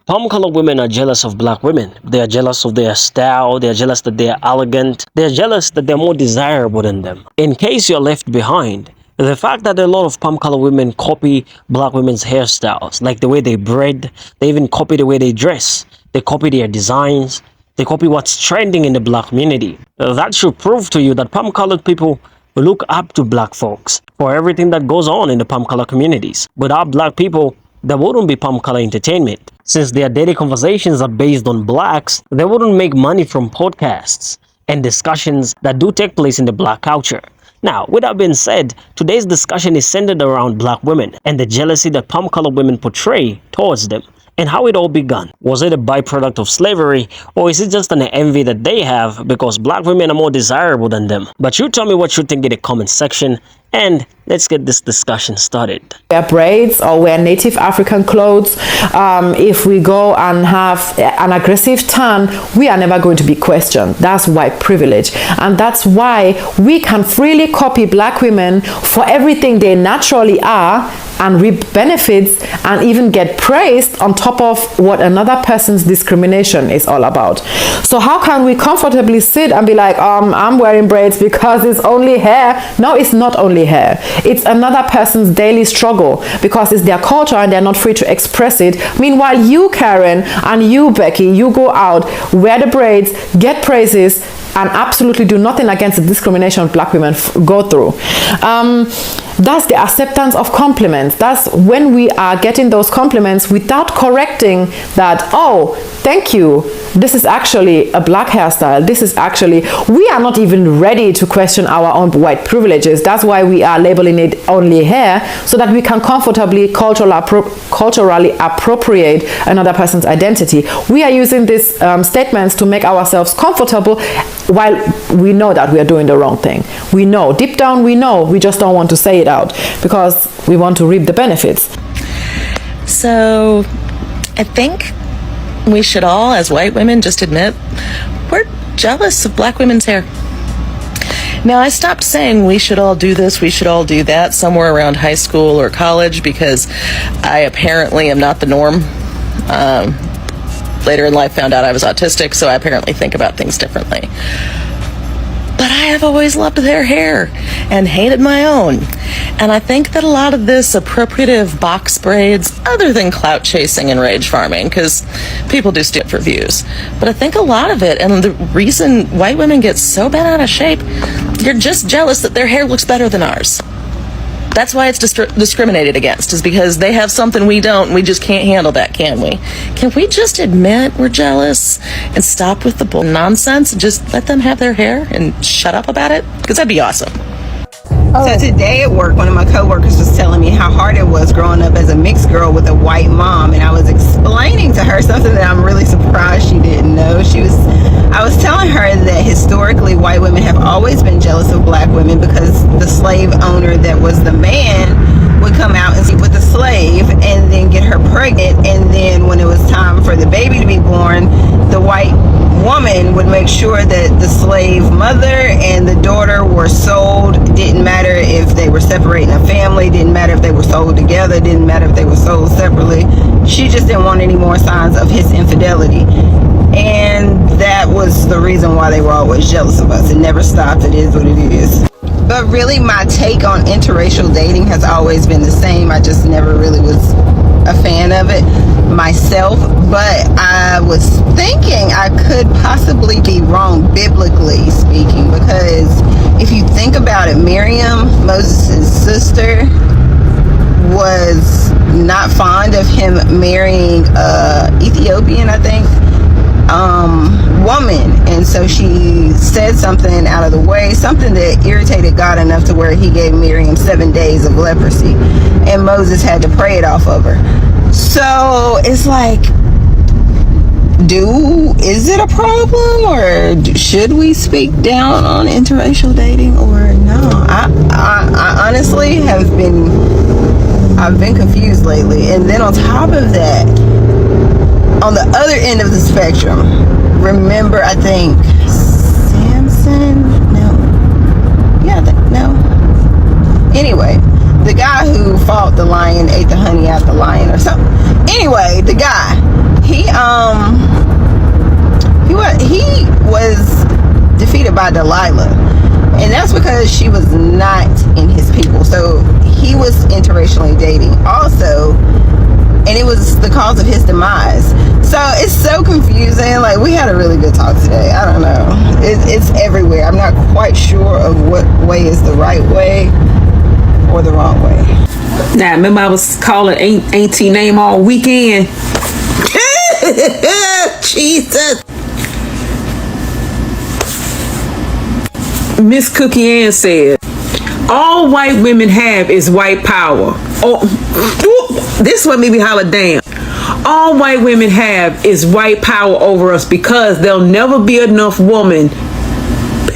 Palm-colored women are jealous of black women. They are jealous of their style. They are jealous that they are elegant. They are jealous that they're more desirable than them. In case you're left behind, the fact that a lot of palm-colored women copy black women's hairstyles, like the way they braid, they even copy the way they dress. They copy their designs. They copy what's trending in the black community. That should prove to you that palm-colored people look up to black folks for everything that goes on in the palm-colored communities. Without black people, there wouldn't be palm-color entertainment. Since their daily conversations are based on blacks, they wouldn't make money from podcasts and discussions that do take place in the black culture. Now, with that being said, today's discussion is centered around black women and the jealousy that palm-colored women portray towards them, and how it all began. Was it a byproduct of slavery, or is it just an envy that they have because black women are more desirable than them? But you tell me what you think in the comment section, and let's get this discussion started. Wear braids or wear native African clothes. If we go and have an aggressive tan, we are never going to be questioned. That's white privilege. And that's why we can freely copy black women for everything they naturally are and reap benefits and even get praised on top of what another person's discrimination is all about. So how can we comfortably sit and be like, I'm wearing braids because it's only hair? No, it's not only hair. It's another person's daily struggle because it's their culture and they're not free to express it. Meanwhile, you, Karen, and you, Becky, you go out, wear the braids, get praises, and absolutely do nothing against the discrimination black women go through. That's the acceptance of compliments. That's when we are getting those compliments without correcting that, oh, thank you, this is actually a black hairstyle. This is actually, we are not even ready to question our own white privileges. That's why we are labeling it only hair, so that we can comfortably culturally appropriate another person's identity. We are using these statements to make ourselves comfortable while we know that we are doing the wrong thing. We know, deep down we know, we just don't want to say it out because we want to reap the benefits. So I think we should all, as white women, just admit we're jealous of black women's hair. Now, I stopped saying we should all do this, we should all do that somewhere around high school or college because I apparently am not the norm. Later in life found out I was autistic, so I apparently think about things differently. But I have always loved their hair and hated my own. And I think that a lot of this appropriative box braids, other than clout chasing and rage farming, because people do steal for views, but I think a lot of it, and the reason white women get so bent out of shape, you're just jealous that their hair looks better than ours. That's why it's discriminated against, is because they have something we don't. We just can't handle that, can we? Can we just admit we're jealous and stop with the bull nonsense and just let them have their hair and shut up about it? Because that'd be awesome. So today at work, one of my coworkers was telling me how hard it was growing up as a mixed girl with a white mom, and I was explaining to her something that I'm really surprised she didn't know. I was telling her that historically white women have always been jealous of black women because the slave owner that was the man would come out and sleep with the slave and then get her pregnant, and then when it was time for the baby to be born, the white woman would make sure that the slave mother and the daughter were sold. Didn't matter if they were separating a family, didn't matter if they were sold together, didn't matter if they were sold separately. She just didn't want any more signs of his infidelity, and that was the reason why they were always jealous of us. It never stopped. It is what it is. But really, my take on interracial dating has always been the same. I just never really was a fan of it myself, but I was thinking I could possibly be wrong biblically speaking, because if you think about it, Miriam, Moses' sister, was not fond of him marrying Ethiopian, I think, woman, and so she said something out of the way, something that irritated God enough to where he gave Miriam 7 days of leprosy, and Moses had to pray it off of her. So it's like, is it a problem, or should we speak down on interracial dating, or no? I honestly I've been confused lately. And then on top of that, on the other end of the spectrum, remember, I think Samson? No. Anyway, the guy who fought the lion, ate the honey out the lion or something. Anyway, the guy, he was defeated by Delilah, and that's because she was not in his people. So he was interracially dating also, and it was the cause of his demise. So it's so confusing. Like, we had a really good talk today. I don't know, it's everywhere. I'm not quite sure of what way is the right way or the wrong way. Now, remember I was calling Auntie name all weekend. Jesus. Miss Cookie Ann said, all white women have is white power. Oh, this one made me holler, damn. All white women have is white power over us because there'll never be enough woman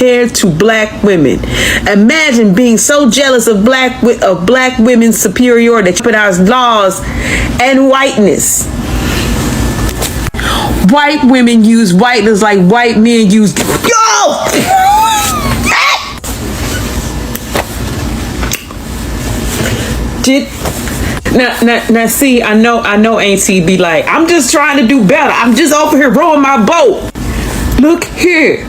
compared to black women. Imagine being so jealous of black women's superiority that you put our laws and whiteness. White women use whiteness like white men use. Yo! Now, see, I know Auntie be like, I'm just trying to do better. I'm just over here rowing my boat. Look here.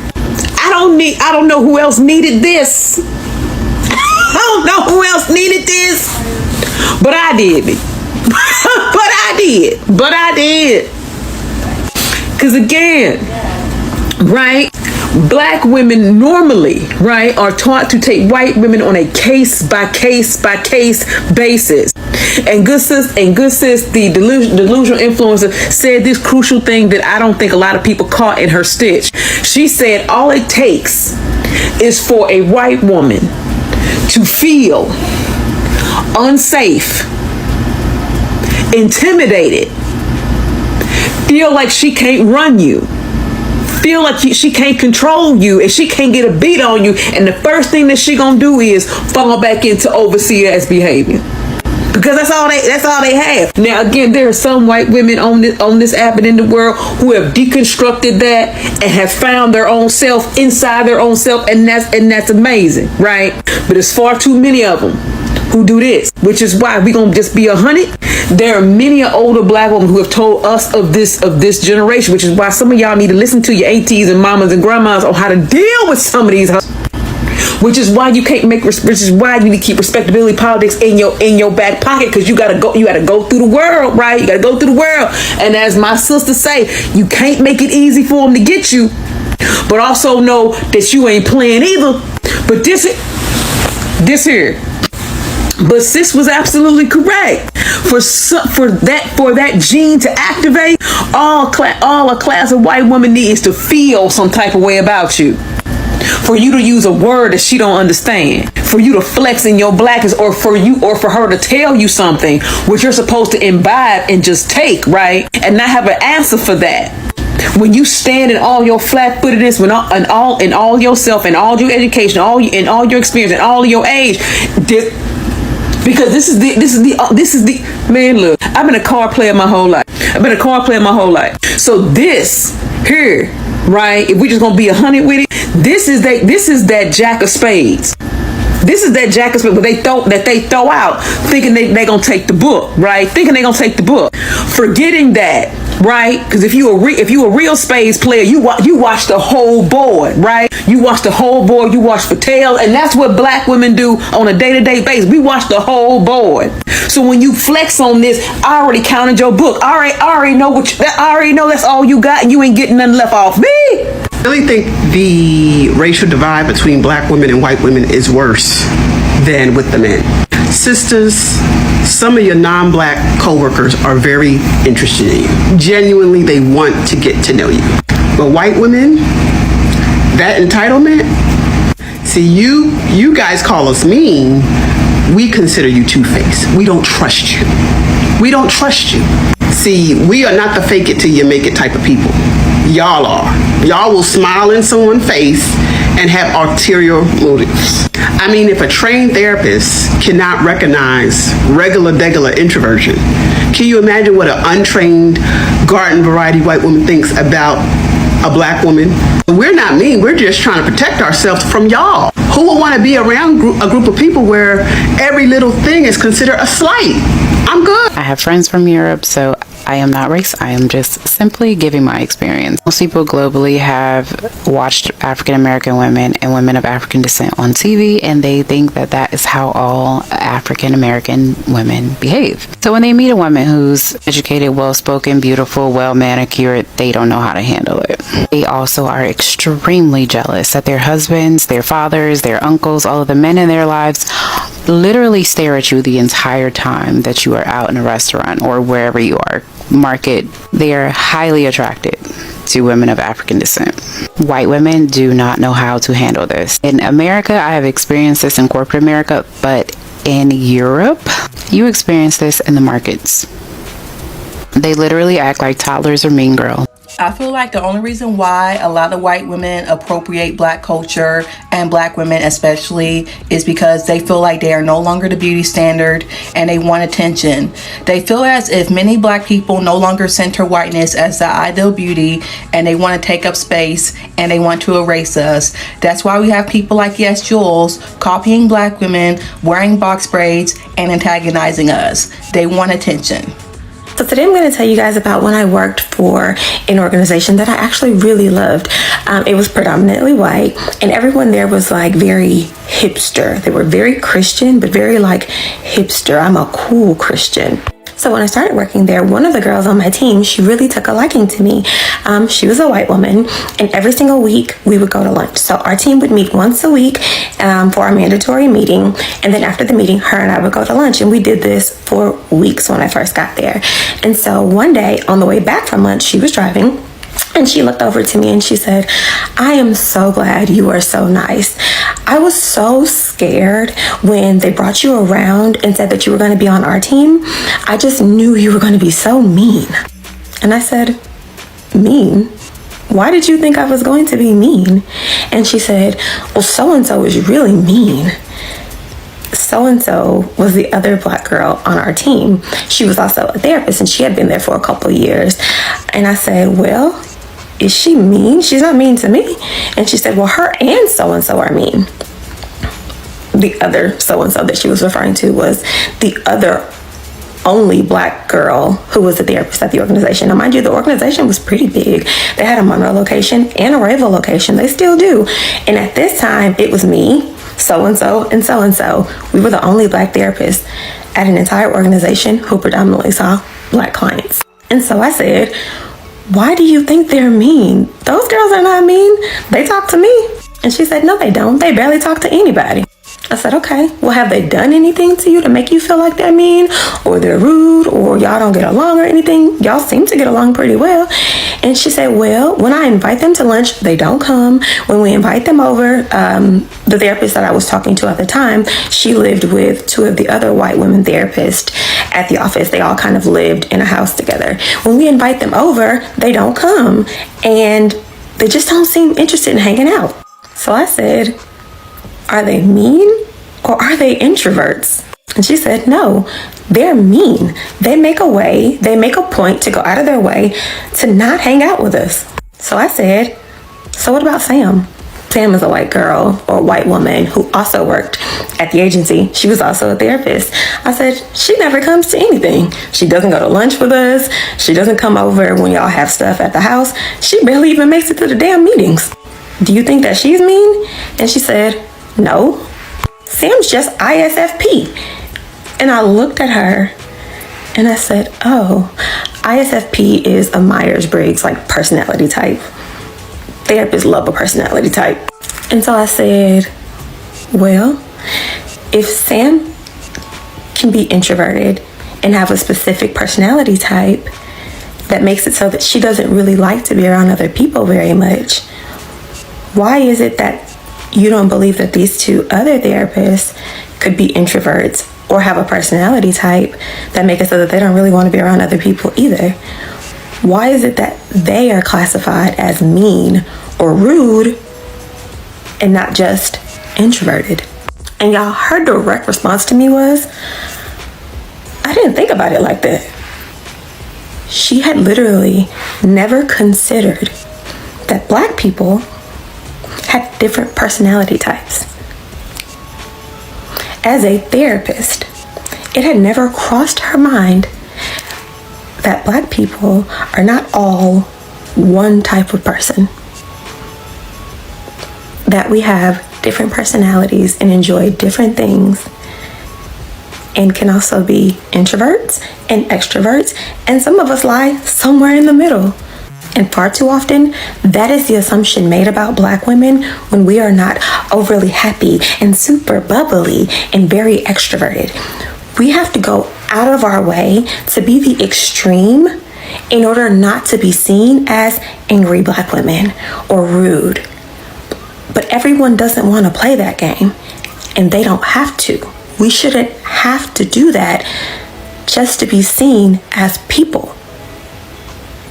I don't know who else needed this. I don't know who else needed this. But I did. But I did. Because again, right? Black women normally, right, are taught to take white women on a case by case basis. And good sis, the delusional influencer, said this crucial thing that I don't think a lot of people caught in her stitch. She said all it takes is for a white woman to feel unsafe, intimidated, feel like she can't run you, feel like she can't control you, and she can't get a beat on you, and the first thing that she gonna do is fall back into overseer-ass behavior, because that's all they have. Now again, there are some white women on this app and in the world who have deconstructed that and have found their own self inside their own self, and that's amazing, right? But there's far too many of them who do this, which is why we gonna just be 100. There are many older black women who have told us of this generation, which is why some of y'all need to listen to your aunties and mamas and grandmas on how to deal with some of these. Which is why you can't make. Which is why you need to keep respectability politics in your back pocket, because you gotta go through the world, right? You gotta go through the world, and as my sister say, you can't make it easy for them to get you, but also know that you ain't playing either. But this here. But sis was absolutely correct. For that gene to activate, all a class of white women needs to feel some type of way about you. For you to use a word that she don't understand. For you to flex in your blackness, or for her to tell you something which you're supposed to imbibe and just take, right? And not have an answer for that. When you stand in all your flat-footedness, in all yourself, and all your education, in all your experience, and all your age, because this is the man. Look, I've been a card player my whole life. So this here, right? If we just gonna be 100 with it, this is that jack of spades. This is that jack of spades that they throw out, thinking they gonna take the book, right? Forgetting that. Right? Because if you a real spades player, you watch the whole board, right? You watch the whole board, you watch for tails, and that's what black women do on a day-to-day basis. We watch the whole board. So when you flex on this, I already counted your book. I already know that's all you got, and you ain't getting nothing left off me. I really think the racial divide between black women and white women is worse than with the men. Sisters, some of your non-black co-workers are very interested in you. Genuinely, they want to get to know you. But white women, that entitlement, see, you guys call us mean. We consider you two-faced. We don't trust you. See, we are not the fake it till you make it type of people. Y'all are. Y'all will smile in someone's face and have ulterior motives. I mean, if a trained therapist cannot recognize regular introversion, can you imagine what an untrained garden variety white woman thinks about a black woman? We're not mean. We're just trying to protect ourselves from y'all. Who would want to be around a group of people where every little thing is considered a slight? I'm good. I have friends from Europe, so I am not race. I am just simply giving my experience. Most people globally have watched African American women and women of African descent on TV, and they think that that is how all African American women behave. So when they meet a woman who's educated, well-spoken, beautiful, well-manicured, they don't know how to handle it. They also are extremely jealous that their husbands, their fathers, their uncles, all of the men in their lives literally stare at you the entire time that you are out in a restaurant or wherever you are. Market, they are highly attracted to women of African descent. White women do not know how to handle this. In America, I have experienced this in corporate America, but in Europe, you experience this in the markets. They literally act like toddlers or mean girls. I feel like the only reason why a lot of white women appropriate black culture, and black women especially, is because they feel like they are no longer the beauty standard and they want attention. They feel as if many black people no longer center whiteness as the ideal beauty, and they want to take up space and they want to erase us. That's why we have people like Jaylous copying black women, wearing box braids, and antagonizing us. They want attention. So today I'm going to tell you guys about when I worked for an organization that I actually really loved. It was predominantly white, and everyone there was like very hipster. They were very Christian, but very like hipster. I'm a cool Christian. So when I started working there, one of the girls on my team, she really took a liking to me. She was a white woman, and every single week we would go to lunch. So our team would meet once a week for our mandatory meeting, and then after the meeting, her and I would go to lunch, and we did this for weeks when I first got there. And so one day on the way back from lunch, she was driving, and she looked over to me and she said, "I am so glad you are so nice. I was so scared when they brought you around and said that you were going to be on our team. I just knew you were going to be so mean." And I said, "Mean? Why did you think I was going to be mean?" And she said, "Well, so-and-so is really mean." So-and-so was the other black girl on our team. She was also a therapist, and she had been there for a couple of years. And I said, "Well, is she mean? She's not mean to me." And she said, "Well, her and so-and-so are mean." The other so-and-so that she was referring to was the other only black girl who was the therapist at the organization. Now, mind you, the organization was pretty big. They had a Monroe location and a Rayville location. They still do. And at this time, it was me, so-and-so, and so-and-so. We were the only black therapists at an entire organization who predominantly saw black clients. And so I said, "Why do you think they're mean? Those girls are not mean. They talk to me." And she said, "No, they don't. They barely talk to anybody." I said, "Okay, well, have they done anything to you to make you feel like they're mean or they're rude or y'all don't get along or anything? Y'all seem to get along pretty well." And she said, "Well, when I invite them to lunch, they don't come. When we invite them over," the therapist that I was talking to at the time, she lived with two of the other white women therapists at the office. They all kind of lived in a house together. "When we invite them over, they don't come and they just don't seem interested in hanging out." So I said, "Are they mean or are they introverts?" And she said, "No, they're mean. They make a point to go out of their way to not hang out with us." So I said, "So what about Sam?" Sam is a white girl or white woman who also worked at the agency. She was also a therapist. I said, "She never comes to anything. She doesn't go to lunch with us. She doesn't come over when y'all have stuff at the house. She barely even makes it to the damn meetings. Do you think that she's mean?" And she said, "No, Sam's just ISFP." And I looked at her and I said, "Oh, ISFP is a Myers-Briggs like personality type. Therapists love a personality type." And so I said, "Well, if Sam can be introverted and have a specific personality type that makes it so that she doesn't really like to be around other people very much, why is it that you don't believe that these two other therapists could be introverts or have a personality type that make it so that they don't really want to be around other people either? Why is it that they are classified as mean or rude and not just introverted?" And y'all, her direct response to me was, "I didn't think about it like that." She had literally never considered that black people had different personality types. As a therapist, it had never crossed her mind that black people are not all one type of person. That we have different personalities and enjoy different things, and can also be introverts and extroverts, and some of us lie somewhere in the middle. And far too often, that is the assumption made about black women when we are not overly happy and super bubbly and very extroverted. We have to go out of our way to be the extreme in order not to be seen as angry black women or rude. But everyone doesn't want to play that game, and they don't have to. We shouldn't have to do that just to be seen as people.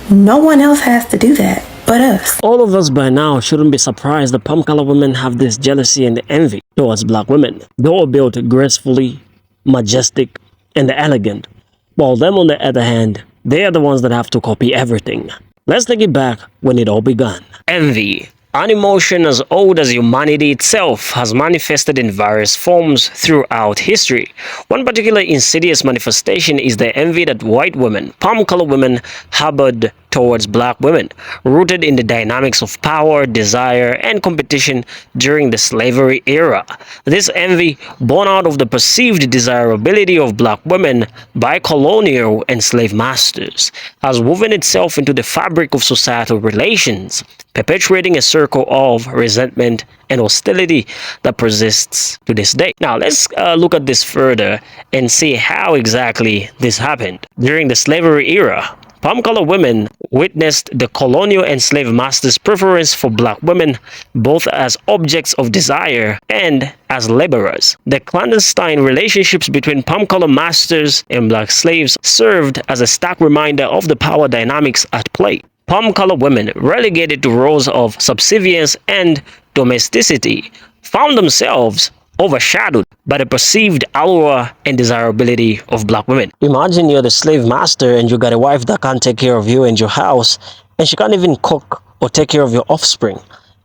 No one else has to do that but us. All of us by now shouldn't be surprised that palm-colored women have this jealousy and envy towards black women. They are built gracefully, majestic, and elegant, while them on the other hand, they are the ones that have to copy everything. Let's take it back when it all began. Envy. An emotion as old as humanity itself has manifested in various forms throughout history. One particular insidious manifestation is the envy that white women, palm-colored women, harbored towards black women, rooted in the dynamics of power, desire, and competition during the slavery era. This envy, born out of the perceived desirability of black women by colonial and slave masters, has woven itself into the fabric of societal relations, perpetuating a circle of resentment and hostility that persists to this day. Now, let's look at this further and see how exactly this happened. During the slavery era, palm-colored women witnessed the colonial and slave masters' preference for black women both as objects of desire and as laborers. The clandestine relationships between palm-colored masters and black slaves served as a stark reminder of the power dynamics at play. Palm-colored women, relegated to roles of subservience and domesticity, found themselves overshadowed by the perceived allure and desirability of black women. Imagine you're the slave master and you got a wife that can't take care of you and your house, and she can't even cook or take care of your offspring,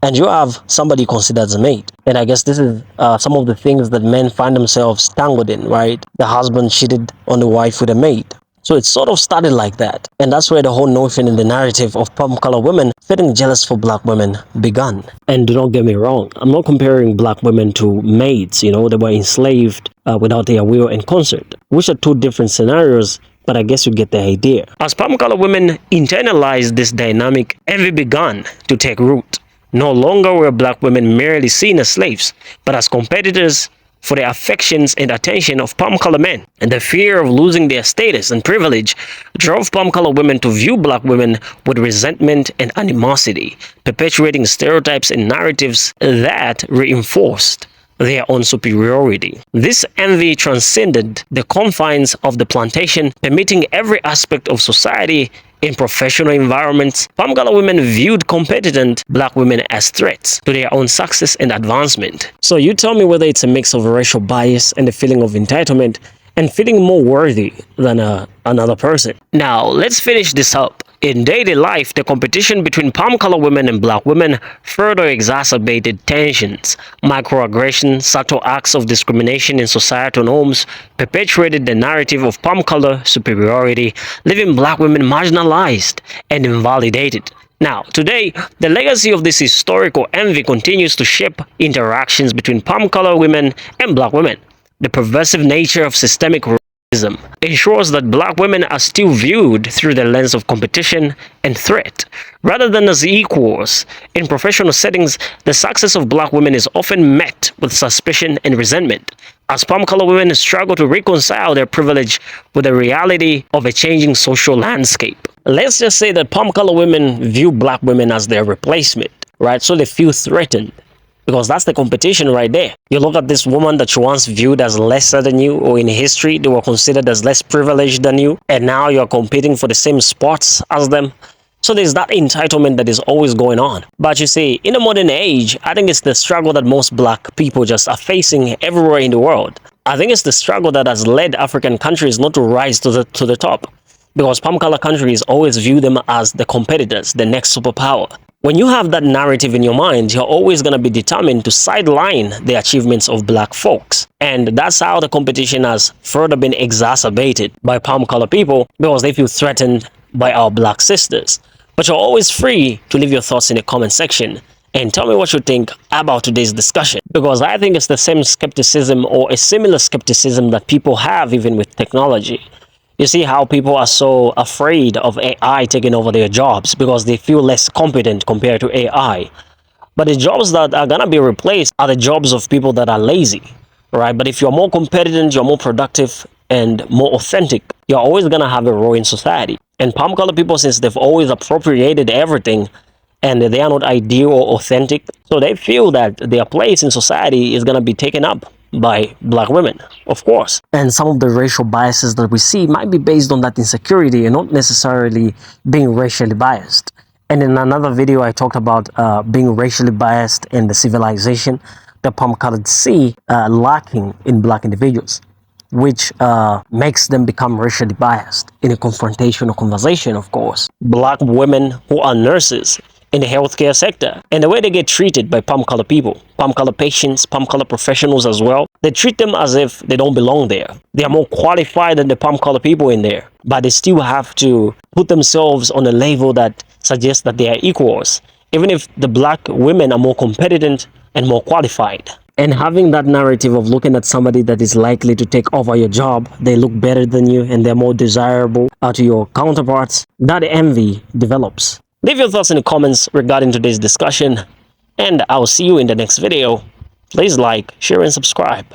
and you have somebody considered as a mate. And I guess this is some of the things that men find themselves tangled in, right? The husband cheated on the wife with a mate. So it sort of started like that. And that's where the whole notion in the narrative of palm-colored women feeling jealous for black women began. And do not get me wrong, I'm not comparing black women to maids, they were enslaved without their will and consent, which are two different scenarios, but I guess you get the idea. As palm-colored women internalized this dynamic, envy began to take root. No longer were black women merely seen as slaves, but as competitors for the affections and attention of palm-colored men. And the fear of losing their status and privilege drove palm-colored women to view black women with resentment and animosity, perpetuating stereotypes and narratives that reinforced their own superiority. This envy transcended the confines of the plantation, permeating every aspect of society. In professional environments, palm-colored women viewed competent black women as threats to their own success and advancement. So you tell me whether it's a mix of racial bias and the feeling of entitlement and feeling more worthy than another person. Now, let's finish this up. In daily life, the competition between palm-colored women and black women further exacerbated tensions. Microaggressions, subtle acts of discrimination in societal norms perpetuated the narrative of palm-color superiority, leaving black women marginalized and invalidated. Now, today, the legacy of this historical envy continues to shape interactions between palm-colored women and black women. The pervasive nature of systemic racism ensures that black women are still viewed through the lens of competition and threat, rather than as equals. In professional settings, the success of black women is often met with suspicion and resentment, as palm-colored women struggle to reconcile their privilege with the reality of a changing social landscape. Let's just say that palm-colored women view black women as their replacement, right? So they feel threatened, because that's the competition right there. You look at this woman that you once viewed as lesser than you, or in history they were considered as less privileged than you, and now you're competing for the same spots as them. So there's that entitlement that is always going on. But you see, in the modern age, I think it's the struggle that most black people just are facing everywhere in the world. I think it's the struggle that has led African countries not to rise to the top, because palm-colored countries always view them as the competitors, the next superpower. When you have that narrative in your mind, you're always going to be determined to sideline the achievements of black folks. And that's how the competition has further been exacerbated by palm color people, because they feel threatened by our black sisters. But you're always free to leave your thoughts in the comment section and tell me what you think about today's discussion, because I think it's the same skepticism or a similar skepticism that people have even with technology. You see how people are so afraid of AI taking over their jobs because they feel less competent compared to AI. But the jobs that are gonna be replaced are the jobs of people that are lazy, right? But if you're more competent, you're more productive and more authentic, you're always gonna have a role in society. And palm color people, since they've always appropriated everything and they are not ideal or authentic, so they feel that their place in society is gonna be taken up by black women, of course. And some of the racial biases that we see might be based on that insecurity and not necessarily being racially biased. And in another video, I talked about being racially biased and the civilization that palm-colored see lacking in black individuals, which makes them become racially biased in a confrontational conversation, of course. Black women who are nurses in the healthcare sector, and the way they get treated by palm color people, palm color patients, palm color professionals as well, they treat them as if they don't belong there. They are more qualified than the palm color people in there, but they still have to put themselves on a level that suggests that they are equals, even if the black women are more competent and more qualified. And having that narrative of looking at somebody that is likely to take over your job, they look better than you and they're more desirable to your counterparts, that envy develops. Leave your thoughts in the comments regarding today's discussion, and I'll see you in the next video. Please like, share, and subscribe.